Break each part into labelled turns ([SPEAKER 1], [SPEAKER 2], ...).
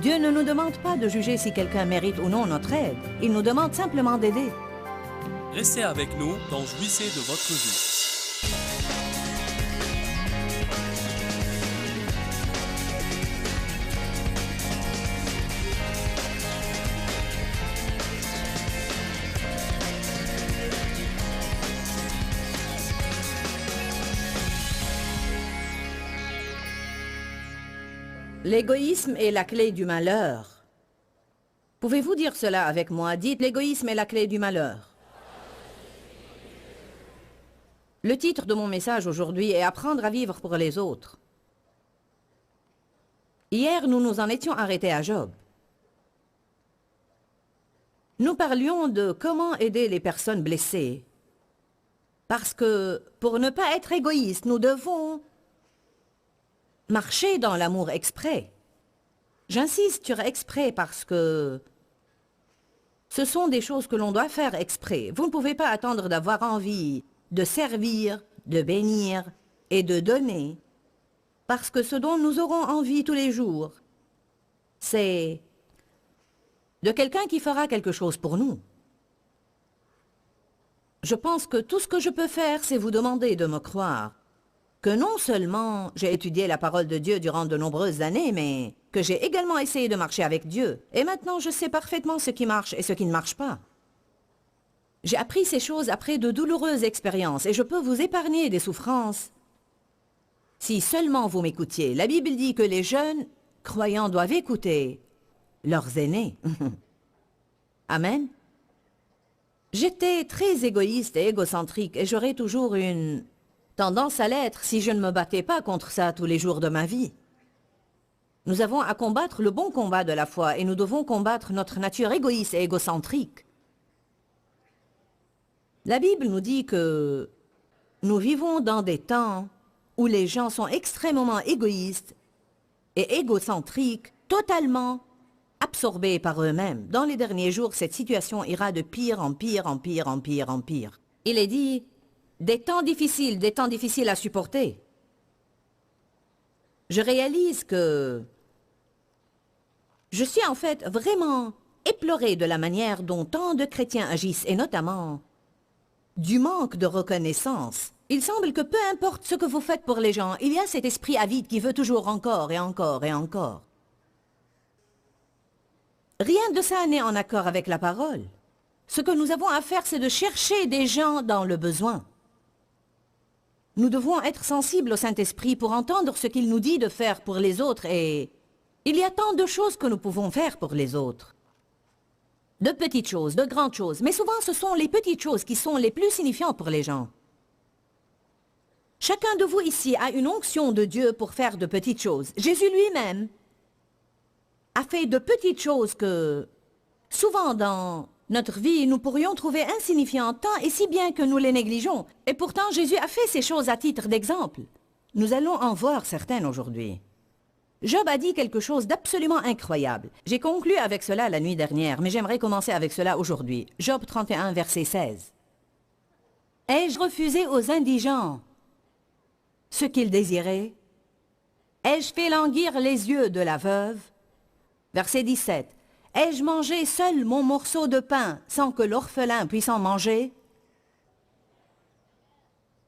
[SPEAKER 1] Dieu ne nous demande pas de juger si quelqu'un mérite ou non notre aide. Il nous demande simplement d'aider.
[SPEAKER 2] Restez avec nous dans Jouissez de votre vie.
[SPEAKER 1] L'égoïsme est la clé du malheur. Pouvez-vous dire cela avec moi? Dites, l'égoïsme est la clé du malheur. Le titre de mon message aujourd'hui est « Apprendre à vivre pour les autres ». Hier, nous nous en étions arrêtés à Job. Nous parlions de comment aider les personnes blessées. Parce que, pour ne pas être égoïste, nous devons marcher dans l'amour exprès. J'insiste sur exprès parce que ce sont des choses que l'on doit faire exprès. Vous ne pouvez pas attendre d'avoir envie de servir, de bénir et de donner. Parce que ce dont nous aurons envie tous les jours, c'est de quelqu'un qui fera quelque chose pour nous. Je pense que tout ce que je peux faire, c'est vous demander de me croire. Que non seulement j'ai étudié la parole de Dieu durant de nombreuses années, mais que j'ai également essayé de marcher avec Dieu. Et maintenant, je sais parfaitement ce qui marche et ce qui ne marche pas. J'ai appris ces choses après de douloureuses expériences et je peux vous épargner des souffrances. Si seulement vous m'écoutiez. La Bible dit que les jeunes croyants doivent écouter leurs aînés. Amen. J'étais très égoïste et égocentrique et j'aurais toujours une tendance à l'être si je ne me battais pas contre ça tous les jours de ma vie. Nous avons à combattre le bon combat de la foi et nous devons combattre notre nature égoïste et égocentrique. La Bible nous dit que nous vivons dans des temps où les gens sont extrêmement égoïstes et égocentriques, totalement absorbés par eux-mêmes. Dans les derniers jours, cette situation ira de pire en pire, en pire, en pire, en pire. Il est dit des temps difficiles à supporter. Je réalise que je suis en fait vraiment éplorée de la manière dont tant de chrétiens agissent, et notamment du manque de reconnaissance. Il semble que peu importe ce que vous faites pour les gens, il y a cet esprit avide qui veut toujours encore et encore et encore. Rien de ça n'est en accord avec la parole. Ce que nous avons à faire, c'est de chercher des gens dans le besoin. Nous devons être sensibles au Saint-Esprit pour entendre ce qu'il nous dit de faire pour les autres et il y a tant de choses que nous pouvons faire pour les autres. De petites choses, de grandes choses, mais souvent ce sont les petites choses qui sont les plus signifiantes pour les gens. Chacun de vous ici a une onction de Dieu pour faire de petites choses. Jésus lui-même a fait de petites choses que, souvent dans notre vie, nous pourrions trouver insignifiantes tant et si bien que nous les négligeons. Et pourtant, Jésus a fait ces choses à titre d'exemple. Nous allons en voir certaines aujourd'hui. Job a dit quelque chose d'absolument incroyable. J'ai conclu avec cela la nuit dernière, mais j'aimerais commencer avec cela aujourd'hui. Job 31, verset 16. « Ai-je refusé aux indigents ce qu'ils désiraient? Ai-je fait languir les yeux de la veuve? » Verset 17. « Ai-je mangé seul mon morceau de pain sans que l'orphelin puisse en manger?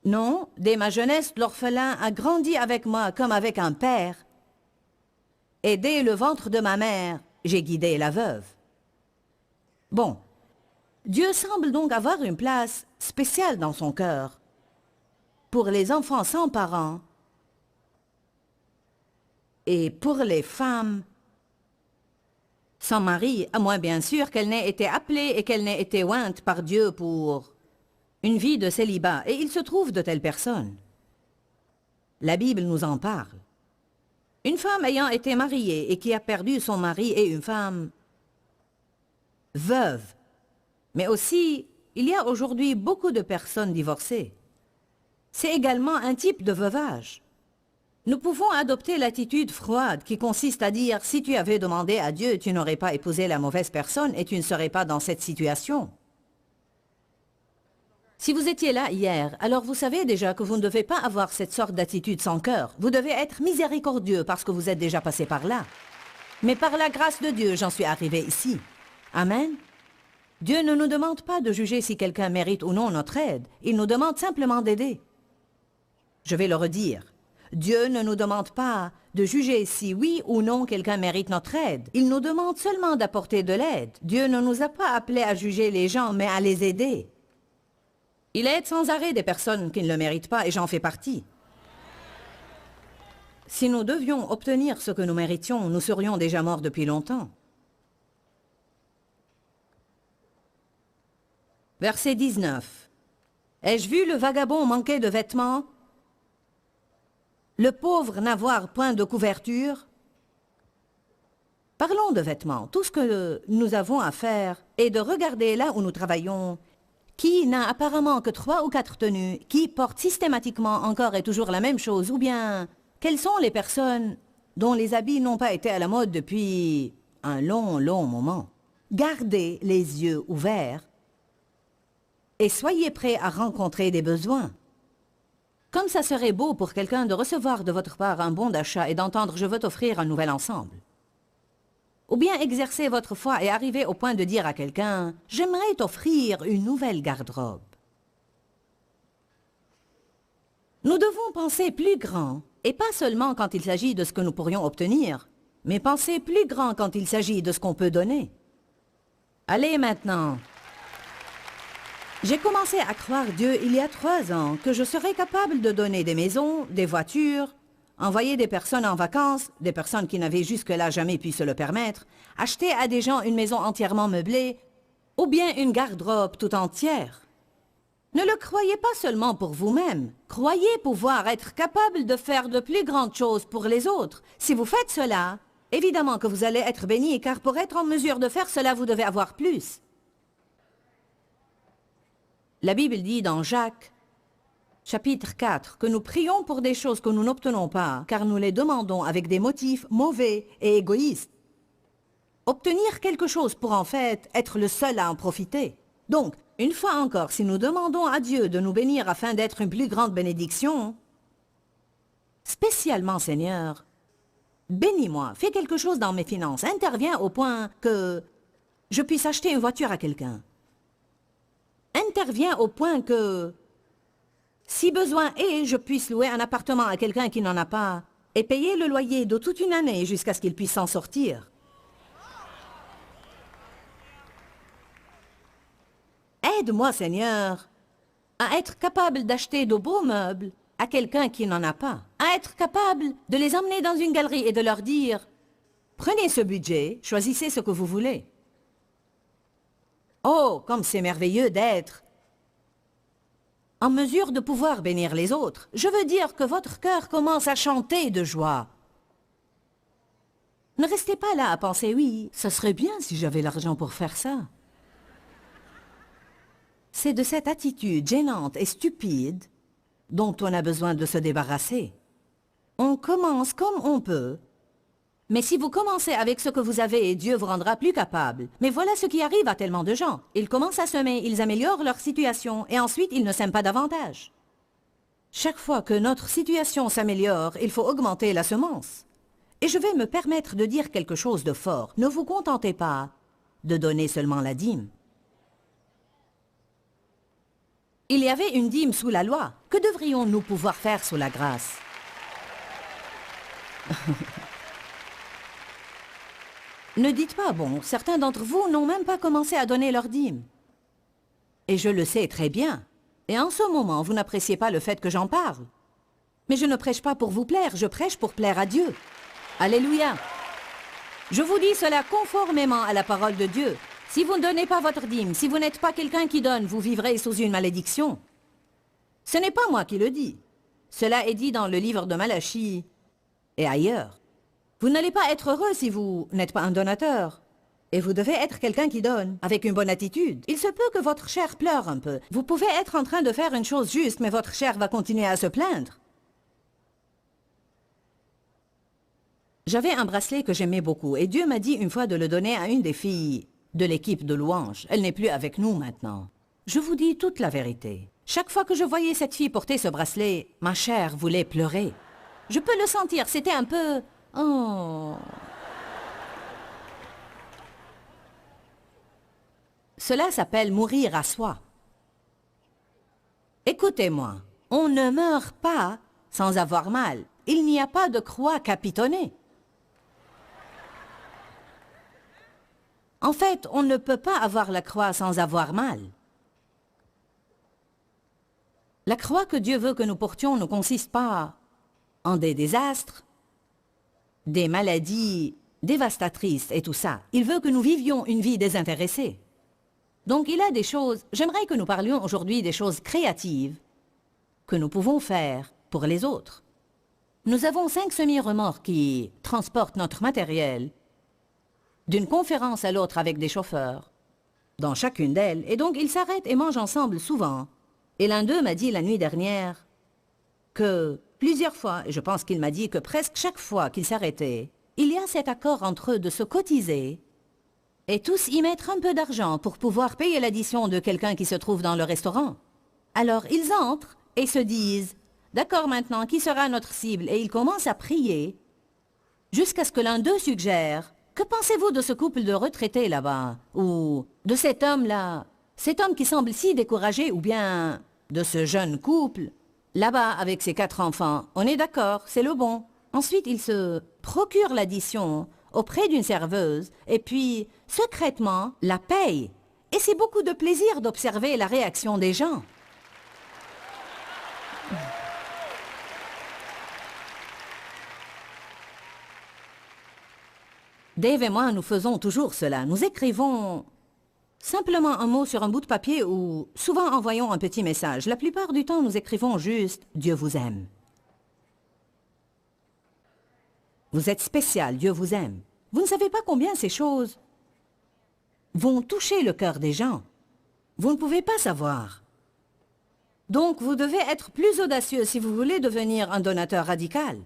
[SPEAKER 1] Non, dès ma jeunesse, l'orphelin a grandi avec moi comme avec un père. Et dès le ventre de ma mère, j'ai guidé la veuve. » Bon, Dieu semble donc avoir une place spéciale dans son cœur pour les enfants sans parents et pour les femmes sans mari, à moins bien sûr qu'elle n'ait été appelée et qu'elle n'ait été ointe par Dieu pour une vie de célibat. Et il se trouve de telles personnes. La Bible nous en parle. Une femme ayant été mariée et qui a perdu son mari et une femme veuve. Mais aussi, il y a aujourd'hui beaucoup de personnes divorcées. C'est également un type de veuvage. Nous pouvons adopter l'attitude froide qui consiste à dire « si tu avais demandé à Dieu, tu n'aurais pas épousé la mauvaise personne et tu ne serais pas dans cette situation. » Si vous étiez là hier, alors vous savez déjà que vous ne devez pas avoir cette sorte d'attitude sans cœur. Vous devez être miséricordieux parce que vous êtes déjà passé par là. Mais par la grâce de Dieu, j'en suis arrivé ici. Amen. Dieu ne nous demande pas de juger si quelqu'un mérite ou non notre aide. Il nous demande simplement d'aider. Je vais le redire. Dieu ne nous demande pas de juger si oui ou non quelqu'un mérite notre aide. Il nous demande seulement d'apporter de l'aide. Dieu ne nous a pas appelés à juger les gens, mais à les aider. Il aide sans arrêt des personnes qui ne le méritent pas, et j'en fais partie. Si nous devions obtenir ce que nous méritions, nous serions déjà morts depuis longtemps. Verset 19. Ai-je vu le vagabond manquer de vêtements, le pauvre n'avoir point de couverture? Parlons de vêtements. Tout ce que nous avons à faire est de regarder là où nous travaillons, qui n'a apparemment que 3 ou 4 tenues, qui porte systématiquement encore et toujours la même chose, ou bien quelles sont les personnes dont les habits n'ont pas été à la mode depuis un long moment. Gardez les yeux ouverts et soyez prêts à rencontrer des besoins. Comme ça serait beau pour quelqu'un de recevoir de votre part un bon d'achat et d'entendre « je veux t'offrir un nouvel ensemble ». Ou bien exercer votre foi et arriver au point de dire à quelqu'un « j'aimerais t'offrir une nouvelle garde-robe ». Nous devons penser plus grand, et pas seulement quand il s'agit de ce que nous pourrions obtenir, mais penser plus grand quand il s'agit de ce qu'on peut donner. Allez maintenant. J'ai commencé à croire Dieu il y a 3 ans que je serais capable de donner des maisons, des voitures, envoyer des personnes en vacances, des personnes qui n'avaient jusque-là jamais pu se le permettre, acheter à des gens une maison entièrement meublée, ou bien une garde-robe tout entière. Ne le croyez pas seulement pour vous-même. Croyez pouvoir être capable de faire de plus grandes choses pour les autres. Si vous faites cela, évidemment que vous allez être béni, car pour être en mesure de faire cela, vous devez avoir plus. La Bible dit dans Jacques, chapitre 4, que nous prions pour des choses que nous n'obtenons pas, car nous les demandons avec des motifs mauvais et égoïstes. Obtenir quelque chose pour en fait être le seul à en profiter. Donc, une fois encore, si nous demandons à Dieu de nous bénir afin d'être une plus grande bénédiction, spécialement Seigneur, bénis-moi, fais quelque chose dans mes finances, interviens au point que je puisse acheter une voiture à quelqu'un. Interviens au point que, si besoin est, je puisse louer un appartement à quelqu'un qui n'en a pas et payer le loyer de toute une année jusqu'à ce qu'il puisse s'en sortir. Aide-moi, Seigneur, à être capable d'acheter de beaux meubles à quelqu'un qui n'en a pas, à être capable de les emmener dans une galerie et de leur dire « Prenez ce budget, choisissez ce que vous voulez. » Oh, comme c'est merveilleux d'être en mesure de pouvoir bénir les autres. Je veux dire que votre cœur commence à chanter de joie. Ne restez pas là à penser « Oui, ça serait bien si j'avais l'argent pour faire ça. » C'est de cette attitude gênante et stupide dont on a besoin de se débarrasser. On commence comme on peut. Mais si vous commencez avec ce que vous avez, Dieu vous rendra plus capable. Mais voilà ce qui arrive à tellement de gens. Ils commencent à semer, ils améliorent leur situation et ensuite ils ne sèment pas davantage. Chaque fois que notre situation s'améliore, il faut augmenter la semence. Et je vais me permettre de dire quelque chose de fort. Ne vous contentez pas de donner seulement la dîme. Il y avait une dîme sous la loi. Que devrions-nous pouvoir faire sous la grâce? Ne dites pas, bon, certains d'entre vous n'ont même pas commencé à donner leur dîme. Et je le sais très bien. Et en ce moment, vous n'appréciez pas le fait que j'en parle. Mais je ne prêche pas pour vous plaire, je prêche pour plaire à Dieu. Alléluia. Je vous dis cela conformément à la parole de Dieu. Si vous ne donnez pas votre dîme, si vous n'êtes pas quelqu'un qui donne, vous vivrez sous une malédiction. Ce n'est pas moi qui le dis. Cela est dit dans le livre de Malachie et ailleurs. Vous n'allez pas être heureux si vous n'êtes pas un donateur. Et vous devez être quelqu'un qui donne, avec une bonne attitude. Il se peut que votre chair pleure un peu. Vous pouvez être en train de faire une chose juste, mais votre chair va continuer à se plaindre. J'avais un bracelet que j'aimais beaucoup, et Dieu m'a dit une fois de le donner à une des filles de l'équipe de louange. Elle n'est plus avec nous maintenant. Je vous dis toute la vérité. Chaque fois que je voyais cette fille porter ce bracelet, ma chair voulait pleurer. Je peux le sentir, c'était un peu... Oh. Cela s'appelle mourir à soi. Écoutez-moi, on ne meurt pas sans avoir mal. Il n'y a pas de croix capitonnée. En fait, on ne peut pas avoir la croix sans avoir mal. La croix que Dieu veut que nous portions ne consiste pas en des désastres, des maladies dévastatrices et tout ça. Il veut que nous vivions une vie désintéressée. Donc il a des choses, j'aimerais que nous parlions aujourd'hui des choses créatives que nous pouvons faire pour les autres. Nous avons 5 semi-remorques qui transportent notre matériel d'une conférence à l'autre avec des chauffeurs, dans chacune d'elles, et donc ils s'arrêtent et mangent ensemble souvent. Et l'un d'eux m'a dit la nuit dernière que plusieurs fois, et je pense qu'il m'a dit que presque chaque fois qu'ils s'arrêtaient, il y a cet accord entre eux de se cotiser et tous y mettre un peu d'argent pour pouvoir payer l'addition de quelqu'un qui se trouve dans le restaurant. Alors ils entrent et se disent « D'accord maintenant, qui sera notre cible ?» Et ils commencent à prier jusqu'à ce que l'un d'eux suggère « Que pensez-vous de ce couple de retraités là-bas ?» Ou de cet homme-là, cet homme qui semble si découragé, ou bien de ce jeune couple là-bas avec ses 4 enfants. On est d'accord, c'est le bon. Ensuite, ils se procurent l'addition auprès d'une serveuse et puis, secrètement, la payent. Et c'est beaucoup de plaisir d'observer la réaction des gens. Dave et moi, nous faisons toujours cela. Nous écrivons simplement un mot sur un bout de papier ou souvent envoyons un petit message. La plupart du temps, nous écrivons juste « Dieu vous aime ». Vous êtes spécial, Dieu vous aime. Vous ne savez pas combien ces choses vont toucher le cœur des gens. Vous ne pouvez pas savoir. Donc, vous devez être plus audacieux si vous voulez devenir un donateur radical.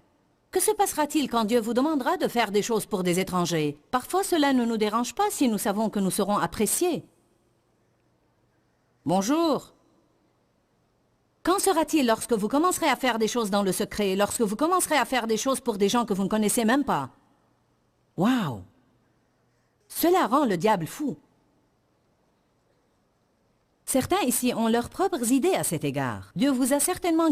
[SPEAKER 1] Que se passera-t-il quand Dieu vous demandera de faire des choses pour des étrangers? Parfois, cela ne nous dérange pas si nous savons que nous serons appréciés. Bonjour. Qu'en sera-t-il lorsque vous commencerez à faire des choses dans le secret, lorsque vous commencerez à faire des choses pour des gens que vous ne connaissez même pas? Waouh! Cela rend le diable fou. Certains ici ont leurs propres idées à cet égard. Dieu vous a certainement